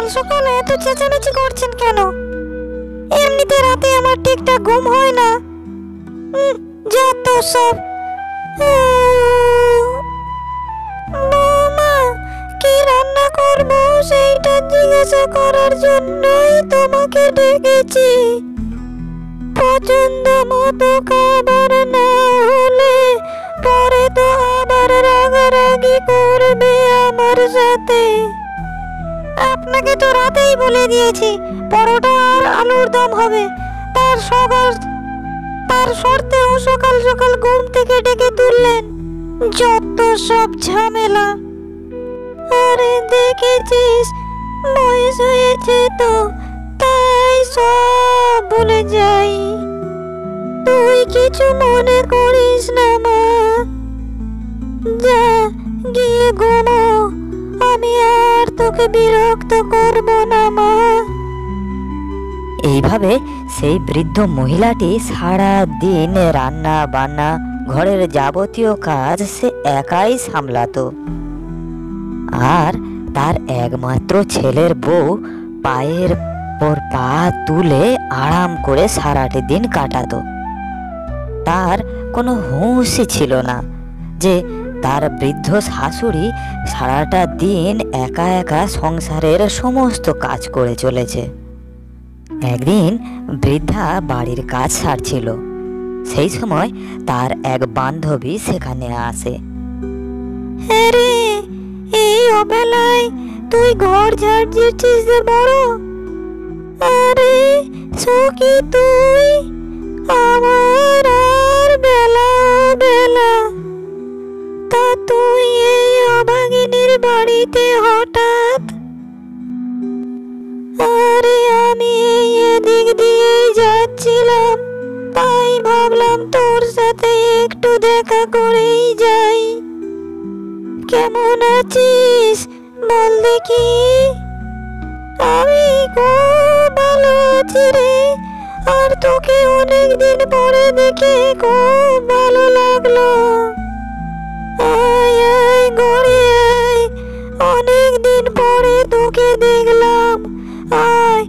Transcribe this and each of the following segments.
সকাল সকাল এত চেঁচামেচি করছেন কেন? এমনিতে রাতে আমার ঠিকঠাক ঘুম হয় না। যত সব। বৌমা, কি রান্না করব সেইটা জিজ্ঞাসা করার জন্যই তোমাকে ডেকেছি। পছন্দ মতো খাবার না হলে পরে তো আবার রাগারাগি করবে আমার সাথে। আপনাকে তো রাতেই বলে দিয়েছি পরোটা আর আলুর দম হবে। তার শর্তেও সকাল সকাল ঘুম থেকে ডেকে তুললেন। যত সব ঝামেলা। আরে দেখেছিস, বয়স হয়েছে তো, তাই সব ভুলে যাই। তুই কিছু মনে করিস না মা, যা গিয়ে ঘুমো। আমি আর তোকে বিরক্ত করব না মা। এইভাবে সেই বৃদ্ধ মহিলাটি সারা দিন রান্না বান্না ঘরের যাবতীয় কাজ সে একাই সামলাতো। আর তার একমাত্র ছেলের বউ পায়ের পর পা তুলে আরাম করে সারাটি দিন কাটাতো। তার কোনো হুঁশই ছিল না যে তার বৃদ্ধ শাশুড়ি সারাটা দিন একা একা সংসারের সমস্ত কাজ করে চলেছে। একদিন বৃদ্ধা বাড়ির কাজ সারছিল। সেই সময় তার এক বান্ধবী সেখানে আসে। হ্যাঁ রে, এই অবেলায় তুই ঘর ঝাড় দিচ্ছিস যে বড়? আরে সখী, তুই আমার আর বেলা বেলা। তা তুই এই অভাগিনীর বাড়িতে হঠাৎ? আরে আমি এই এদিক দিয়েই যাচ্ছিলাম, তাই ভাবলাম তোর সাথে একটু দেখা করেই যাই। কেমন আছিস বল দেখি? আমি খুব ভালো আছি রে। আর তোকে অনেক দিন পরে দেখে খুব ভালো লাগলো। আয় আয় ঘরে আয়, অনেক দিন পরে তোকে দেখলাম। আয়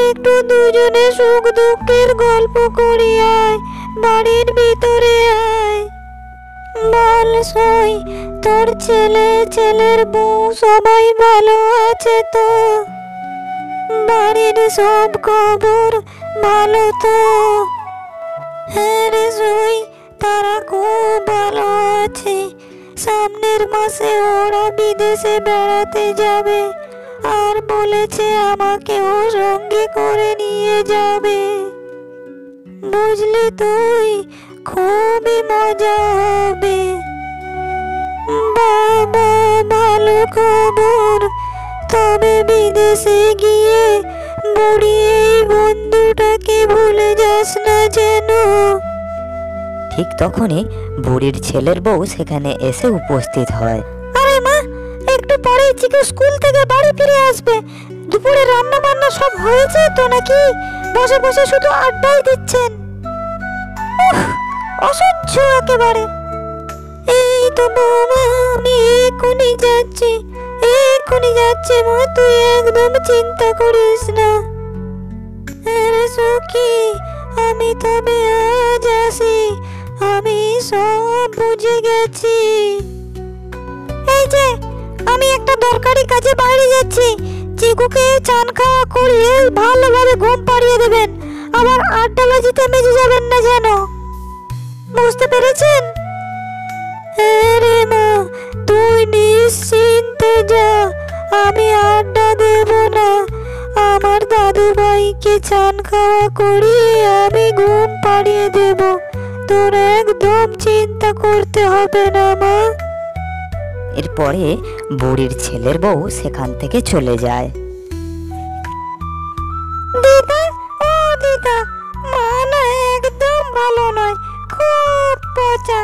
একটু দুজনে সুখ দুঃখের গল্প করি। আয় বাড়ির ভিতরে আয়। বল সই, তোর ছেলে ছেলের বউ সবাই ভালো আছে তো? বাড়ির সব খবর ভালো তো? হ্যাঁ রে সই, তারা খুব ভালো আছে। সামনের মাসে ওরা বিদেশে বেড়াতে যাবে আর বলেছে আমাকেও সঙ্গে করে নিয়ে যাবে। বুঝলি তুই, খুবই মজা হবে। বাবা, ভালো খবর। তবে বিদেশে গিয়ে বুড়ি এই বন্ধুটাকে ভুলে যাস না যেন। ঠিক তখনই বুড়ির ছেলের বউ সেখানে এসে উপস্থিত হয়। আরে মা, একটু পরেই চিকু স্কুল থেকে বাড়ি ফিরে আসবে। দুপুরে রান্না বান্না সব হয়েছে তো নাকি? বসে বসে শুধু আড্ডাই দিচ্ছেন। অসহ্য একেবারে। এই তো বৌমা, আমি এক্ষুনি যাচ্ছি, এক্ষুনি যাচ্ছি মা, তুই একদম চিন্তা করিস না। আরে সখী, আমি তবে আজ আসি। আমি সব বুঝে গেছি। এই যে, আমি একটা দরকারি কাজে বাইরে যাচ্ছি। চিকুকে চান খাওয়া করিয়ে ভালোভাবে ঘুম পাড়িয়ে দেবেন। আবার আড্ডাবাজিতে মেজে যাবেন না যেন। বুঝতে পেরেছেন? রে মা, তুই নিশ্চিন্তে যা, আমি আড্ডা দেব না। আমার দাদু ভাইকে চান খাওয়া করিয়ে আমি ঘুম পাড়িয়ে দেব। তোর একদম চিন্তা করতে হবে না মা। এরপরে বুড়ির ছেলের বউ সেখান থেকে চলে যায়। দিদা, ও দিদা, মা না একদম ভালো নয়, খুব পচা।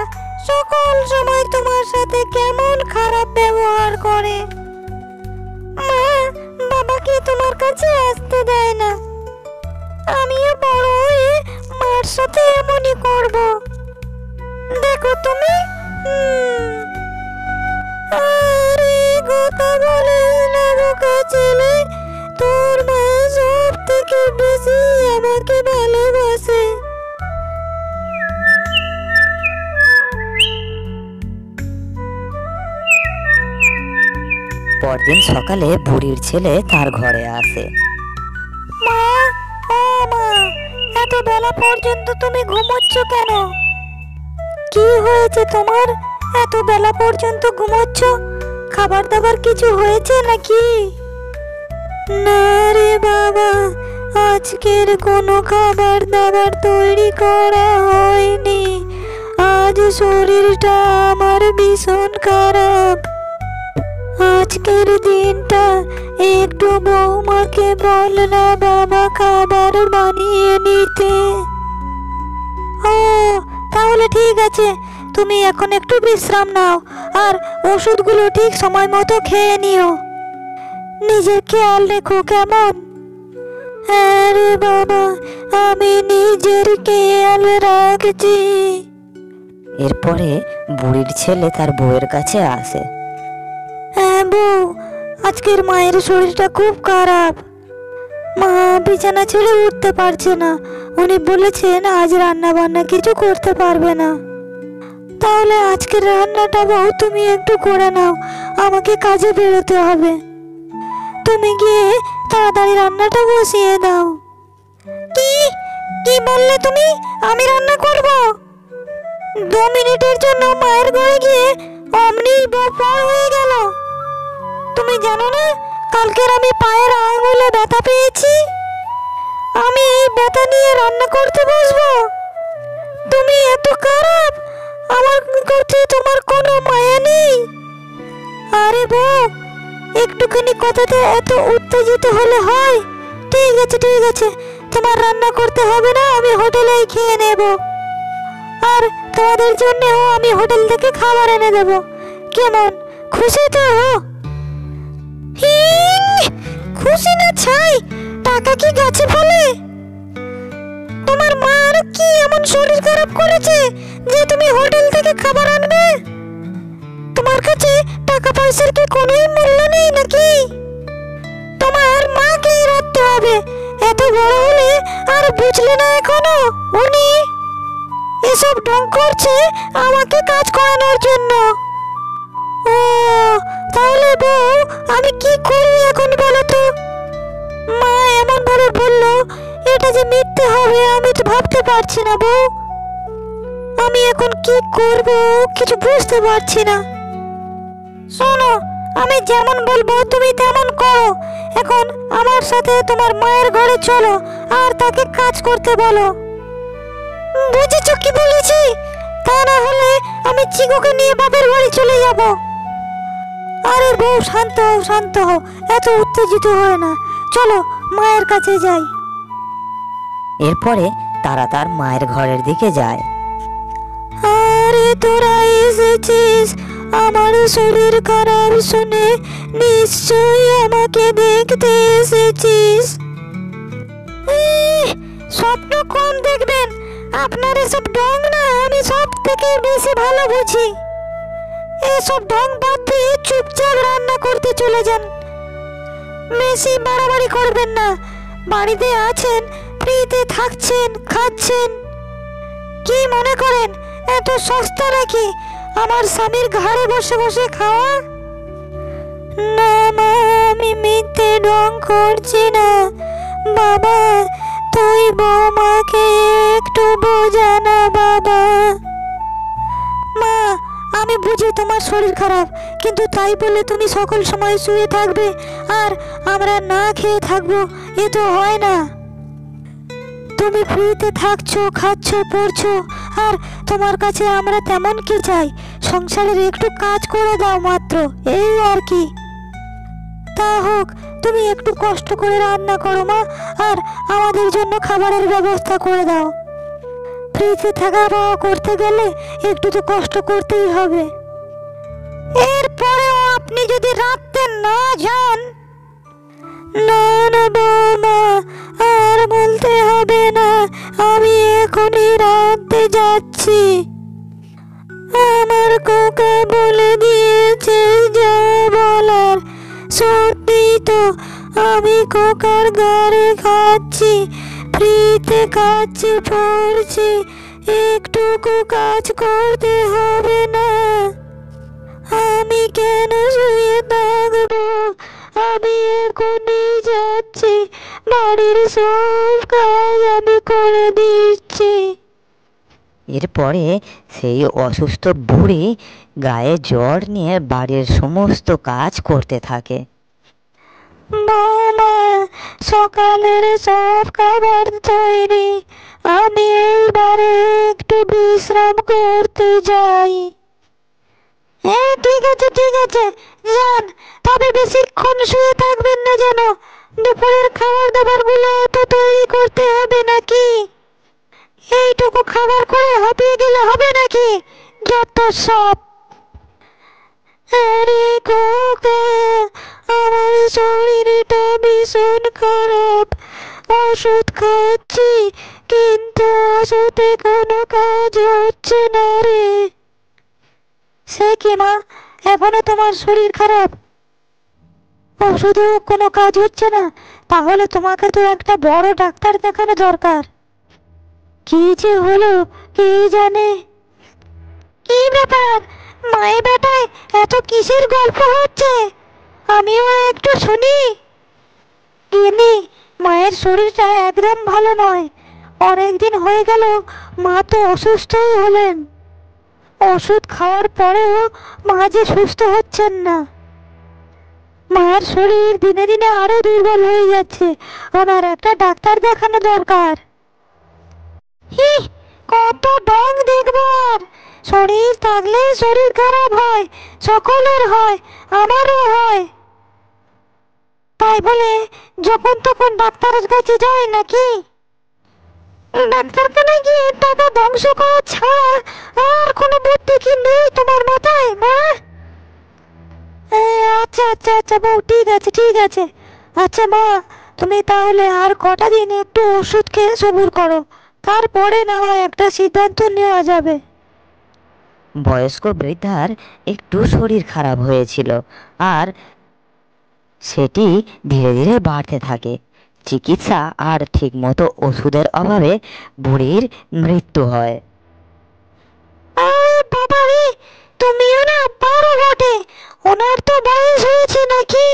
সকল সময় তোমার সাথে কেমন খারাপ ব্যবহার করে। মা বাবাকে তোমার কাছে আসতে দেয় না। আমিও বড় হয়ে মার সাথে এমনই করব। দেখো তুমি। আরে কথা বলে না বোকা ছেলে, পরদিন সকালে বুড়ির ছেলে তার ঘরে আসে। মা, ও মা, এত বেলা পর্যন্ত তুমি ঘুমোচ্ছ কেন? কি হয়েছে তোমার? এত বেলা পর্যন্ত ঘুমোচ্ছ? খাবার দাবার কিছু হয়েছে নাকি? না রে বাবা, আজকের কোনো খাবার দাবার তৈরি করা হয়নি। আজ শরীরটা আমার ভীষণ খারাপ। আজকের দিনটা একটু বৌমাকে বল না বাবা খাবার বানিয়ে নিতে। ও, তাহলে ঠিক আছে, তুমি এখন একটু বিশ্রাম নাও আর ওষুধগুলো ঠিক সময় মতো খেয়ে নিও। নিজের খেয়াল রেখো, কেমন? হ্যাঁ রে বাবা, আমি নিজের খেয়াল রাখছি। এরপরে বুড়ির ছেলে তার বউয়ের কাছে আসে। হ্যাঁ বউ, আজকের মায়ের শরীরটা খুব খারাপ। মা বিছানা ছেড়ে উঠতে পারছে না। উনি বলেছেন আজ রান্না বান্না কিছু করতে পারবে না। তাহলে আজকের রান্নাটা বউ তুমি একটু করে নাও, আমাকে কাজে বেরোতে হবে। তুমি গিয়ে তাড়াতাড়ি রান্নাটা বসিয়ে দাও। কি কি বললে তুমি? আমি রান্না করব? 2 মিনিটের জন্য মায়ের ঘরে গিয়ে অমনি বউ পর হয়ে গেল। তুমি জানো না কালকের আমি পায়ের আঙুলে ব্যথা পেয়েছি? আমি এই ব্যথা নিয়ে রান্না করতে বসবো? তুমি এত খারাপ, আমার করতে তোমার কোনো মায়া নেই? আরে বউ, একটুখানি কথাতে এত উত্তেজিত হলে হয়? ঠিক আছে ঠিক আছে, তোমার রান্না করতে হবে না, আমি হোটেলেই খেয়ে নেব। আর তোমাদের জন্যও আমি হোটেল থেকে খাবার এনে দেব। কেমন, খুশি তো? খুশি না ছাই, টাকা কি গাছে ফলে? তোমার মার কি এমন শরীর খারাপ করেছে যে তুমি হোটেল থেকে খাবার আনবে? তোমার কাছে টাকা পয়সার কি কোনোই মূল্য নেই নাকি? তোমার মাকেই রাখতে হবে। এত বড় হলে আর বুঝলে না এখনো? উনি এসব ঢং করছে আমাকে কাজ করানোর জন্য। ও, তাহলে বউ আমি কি করি এখন বলো তো? মা এমন ভাবে বললো, এটা যে মিথ্যে হবে আমি তো ভাবতে পারছি না বউ। আমি এখন কি করব কিছু বুঝতে পারছি না। শোনো, আমি যেমন বলবো তুমি তেমন করো। এখন আমার সাথে তোমার মায়ের ঘরে চলো আর তাকে কাজ করতে বলো। বুঝেছো কি বলেছি? তা না হলে আমি চিকুকে নিয়ে বাপের বাড়ি চলে যাব। আরে বউ, শান্ত হও শান্ত হও, এত উত্তেজিত হয় না। চলো মায়ের কাছে যাই। এরপরে তারা তার মায়ের ঘরের দিকে যায়। আরে তোরা এসেছিস, আমার শরীর খারাপ শুনে নিশ্চয়ই আমাকে দেখতে এসেছিস। স্বপ্ন কম দেখবেন, আপনার এসব ঢং না আমি সব থেকে বেশি ভালো বুঝি। এসব ঢং বাদ দিয়ে চুপচাপ রান্না করতে চলে যান। বেশি বাড়াবাড়ি করবেন না। বাড়িতে আছেন, ফ্রিতে থাকছেন, খাচ্ছেন। কি মনে করেন এত সস্তা নাকি আমার স্বামীর ঘাড়ে বসে বসে খাওয়া? না মা, আমি মিথ্যে ঢং করছি না। বাবা, তুই বৌমাকে একটু বোঝা না বাবা। মা, আমি বুঝি তোমার শরীর খারাপ, কিন্তু তাই বলে তুমি সকল সময় শুয়ে থাকবে আর আমরা না খেয়ে থাকবো? এ তো হয় না। তুমি ফ্রিতে থাকছো, খাচ্ছো, পড়ছো, আর তোমার কাছে আমরা তেমন কি চাই? সংসারের একটু কাজ করে দাও মাত্র, এই আর কি। তা হোক, তুমি একটু কষ্ট করে রান্না করো মা, আর আমাদের জন্য খাবারের ব্যবস্থা করে দাও। ফ্রিতে থাকা পাওয়া করতে গেলে একটু তো কষ্ট করতেই হবে। এরপরেও আপনি যদি রাখতে না যান। না না বৌমা, আর বলতে হবে না, আমি এখনই রাঁধতে যাচ্ছি। আমার কোকা বলে দিয়েছে যা বলার। সত্যি তো, আমি কোকার ঘরে খাচ্ছি, ফ্রিতে খাচ্ছি, পড়ছি, একটুকু কাজ করতে হবে না। আমি কেন শুয়ে থাকবো? এখনই যাচ্ছি, বাড়ির সব কাজ আমি করে দিচ্ছি। এরপরে সেই অসুস্থ বুড়ি গায়ে জ্বর নিয়ে বাড়ির সমস্ত কাজ করতে থাকে। বৌমা, সকালের সব খাবার তৈরি, আমি এইবারে একটু বিশ্রাম করতে যাই। হ্যাঁ, ঠিক আছে ঠিক আছে, যান। তবে বেশিক্ষণ শুয়ে থাকবেন না যেন। দুপুরের খাবার দাবার গুলো তো তৈরি করতে হবে নাকি? এইটুকু খাবার করে হাঁপিয়ে গেলে হবে নাকি? যত সব। আরে খোকা, আমার শরীরটা ভীষণ খারাপ। ওষুধ খাচ্ছি, কিন্তু ওষুধে কোনো কাজ হচ্ছে না রে। সে কি মা, এখনো তোমার শরীর খারাপ? ওষুধেও কোনো কাজ হচ্ছে না? তাহলে তোমাকে তো একটা বড় ডাক্তার দেখানো দরকার। কি যে হলো কে জানে। কি ব্যাপার, মায়ে বেটায় এত কিসের গল্প হচ্ছে? আমিও একটু শুনি। গিন্নি, মায়ের শরীরটা একদম ভালো নয়। অনেকদিন হয়ে গেল মা তো অসুস্থই হলেন। ওষুধ খাওয়ার পরেও মা যে সুস্থ হচ্ছেন না। মায়ের শরীর দিনে দিনে আরো দুর্বল হয়ে যাচ্ছে। ওনার একটা ডাক্তার দেখানো দরকার। হি, কত ডং দেখবো আর? শরীর থাকলে শরীর খারাপ হয়, সকলের হয়, আমারও হয়। তাই বলে যখন তখন ডাক্তারের কাছে যায় নাকি? ডাক্তারখানায় গিয়ে টাকা ধ্বংস করা ছাড়া আর কোনো বুদ্ধি কি নেই তোমার মাথায় মা? আচ্ছা আচ্ছা আচ্ছা বউ, ঠিক আছে ঠিক আছে। আচ্ছা মা, তুমি তাহলে আর কটা দিন একটু ওষুধ খেয়ে সবুর করো, তারপরে না হয় একটা সিদ্ধান্ত নেওয়া যাবে। বয়স্ক বৃদ্ধার একটু শরীর খারাপ হয়েছিল, আর সেটি ধীরে ধীরে বাড়তে থাকে। চিকিৎসা আর ঠিকমতো ওষুধের অভাবে বুড়ির মৃত্যু হয়। আরে বাবা রে, তুমিও না পারো বটে। ওনার তো বয়স হয়েছে নাকি,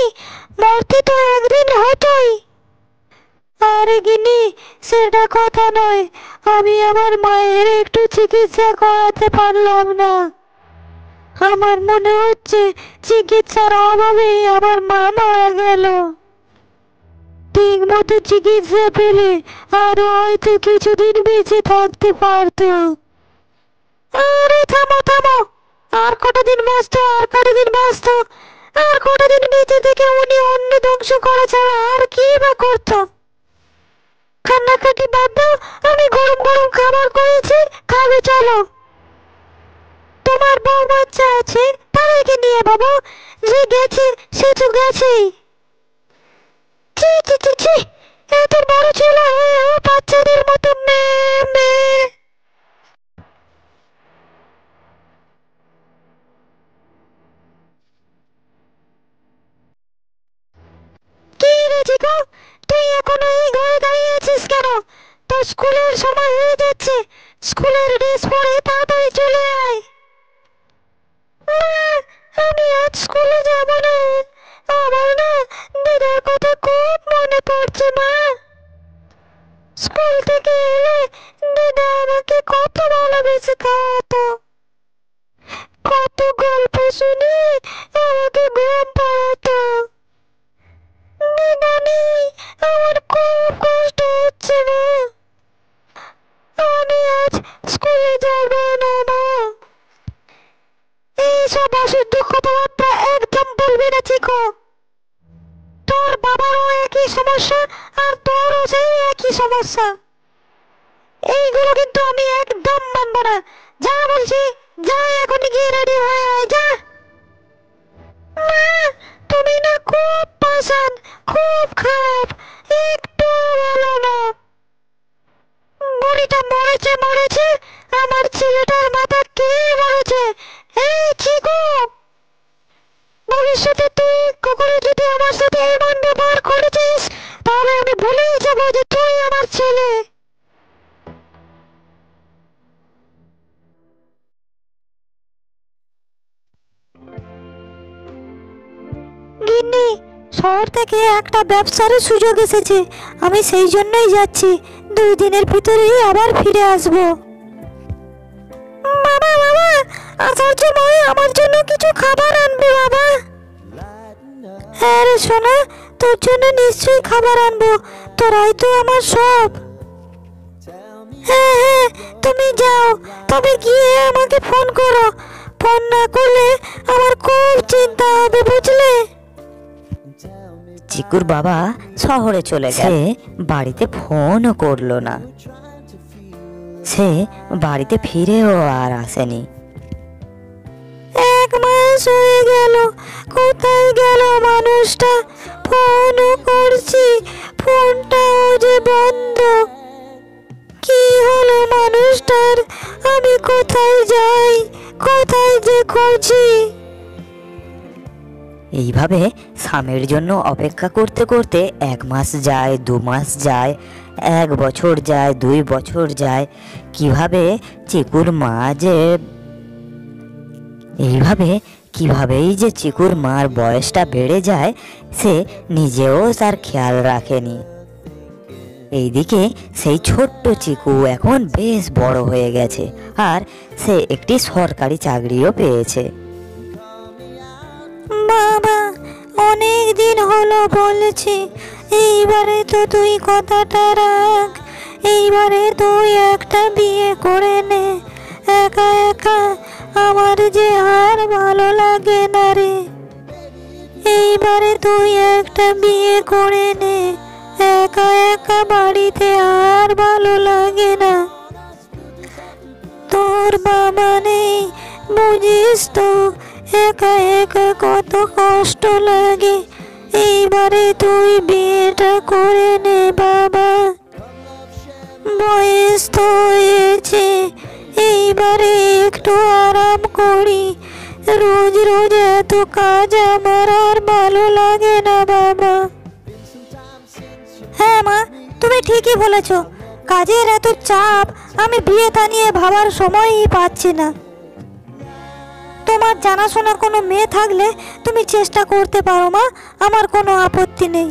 মরতে তো একদিন হতোই। আরে গিন্নি, সেটা কথা নয়। আমি আমার মায়ের একটু চিকিৎসা করাতে পারলাম না। আমার মনে হচ্ছে চিকিৎসার অভাবে আমার মা মারা গেল। ঠিক মতো চিকিৎসা পেলে আরো হয়তো কিছুদিন বেঁচে থাকতে পারতো। আরে থামো থামো, আর কটা দিন বাঁচতো, আর কটা দিন বাঁচতো, আর কটা দিন বেঁচে থেকে উনি অন্য ধ্বংস করা ছাড়া আর কি বা করতো? কান্নাকাটি বাদ দাও, আমি গরম গরম খাবার করেছি, খাবে চলো। তোমার বউ বাচ্চা আছে, তাদেরকে নিয়ে বাবা। যে গেছে সে তো গেছেই। ছি ছি ছি ছি, এত বড় ছেলে হয়েও বাচ্চাদের মতো মেয়ে মেয়ে। কি রে চিকু, তুই এখনো এই ঘরে দাঁড়িয়ে আছিস কেন? তোর স্কুলের সময় হয়ে যাচ্ছে। স্কুলের ড্রেস পরে তাড়াতাড়ি চলে আয়। মা, আমি আজ স্কুলে যাব না। আমার না দিদার কথা খুব মনে পড়ছে মা। স্কুল থেকে এলে দিদা আমাকে কত ভালোবেসে খাওয়াতো, কত গল্প শুনে আমাকে ঘুম পাড়াতো। দিদা নেই, আমার খুব কষ্ট হচ্ছে মা। আমি আজ স্কুলে যাব না মা। এইসব অসহ্য কথাবার্তা একদম বলবি না চিকু। তোর বাবারও একই সমস্যা, আর তোরও সেই একই সমস্যা। এইগুলো কিন্তু আমি একদম মানবো না। যা বলছি, যা এখনই গিয়ে রেডি হয়ে আয়, যা। মা, তুমি না খুব পাষাণ, খুব খারাপ, একটু ভালো না। বুড়িটা মরেছে মরেছে, আমার ছেলেটার মাথা কে মরেছে? এই চিকু, ভবিষ্যতে তুই কখনো যদি আমার সাথে এমন ব্যবহার করেছিস, তাহলে আমি ভুলেই যাবো যে তুই আমার ছেলে। গিন্নি, শহর থেকে একটা ব্যবসার সুযোগ এসেছে, আমি সেই জন্যই যাচ্ছি। 2 দিনের ভিতরেই আবার ফিরে আসবো। বাবা বাবা, আসার সময় আমার জন্য কিছু খাবার আনবে বাবা। হ্যাঁ রে সোনা, তোর জন্য নিশ্চয়ই খাবার আনবো, তোরাই তো আমার সব। হ্যাঁ হ্যাঁ, তুমি যাও, তবে গিয়ে আমাকে ফোন করো। ফোন না করলে আমার খুব চিন্তা হবে, বুঝলে? চিকুর বাবা শহরে চলে গেছে, বাড়িতে ফোনও করলো না। সে বাড়িতে ফিরেও আর আসেনি। 1 মাস হয়ে গেল, কোথায় গেল মানুষটা? ফোনও করছি, ফোনটাও যে বন্ধ। কি হলো মানুষটার? আমি কোথায় যাই, কোথায় যে খুঁজি? এইভাবে স্বামীর জন্য অপেক্ষা করতে করতে 1 মাস যায়, 2 মাস যায়, 1 বছর যায়, 2 বছর যায়। কিভাবেই যে চিকুর মার বয়সটা বেড়ে যায়, সে নিজেও তার খেয়াল রাখেনি। এইদিকে সেই ছোট্ট চিকু এখন বেশ বড় হয়ে গেছে, আর সে একটি সরকারি চাকরিও পেয়েছে। বাবা, অনেক দিন হলো বলেছি, এইবারে তো তুই কথাটা রাখ। এইবারে তুই একটা বিয়ে করে নে। একা একা আমার যে আর ভালো লাগে না রে। এইবারে তুই একটা বিয়ে করে নে, একা একা বাড়িতে আর ভালো লাগে না। তোর বাবা নেই, বুঝিস তো, একা একা কত কষ্ট লাগে। এইবারে তুই বিয়েটা করে নে বাবা, বয়স তো হয়েছে। এইবারে একটু আরাম করি, রোজ রোজ এত কাজ আমার আর ভালো লাগে না বাবা। হ্যাঁ মা, তুমি ঠিকই বলেছ, কাজের এত চাপ, আমি বিয়েটা নিয়ে ভাবার সময়ই পাচ্ছি না। তোমার জানাশোনা কোনো মেয়ে থাকলে তুমি চেষ্টা করতে পারো মা, আমার কোনো আপত্তি নেই।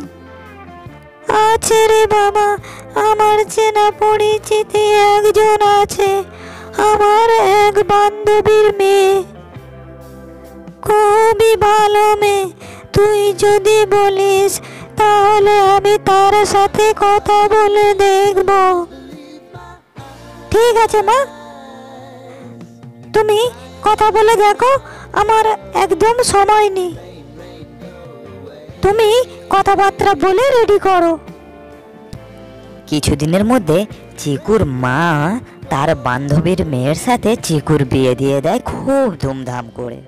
আছে রে বাবা, আমার চেনা পরিচিতি একজন আছে, আমার এক বান্ধবীর মেয়ে, খুবই ভালো মেয়ে। তুই যদি বলিস তাহলে আমি তার সাথে কথা বলে দেখব। ঠিক আছে মা, তুমি কথা বলে দেখো, আমার একদম সময় নেই। তুমি কথাবার্তা বলে রেডি করো। কিছুদিনের মধ্যে চিকুর মা তার বান্ধবীর মেয়ের সাথে চিকুর বিয়ে দিয়ে দেয় খুব ধুমধাম করে।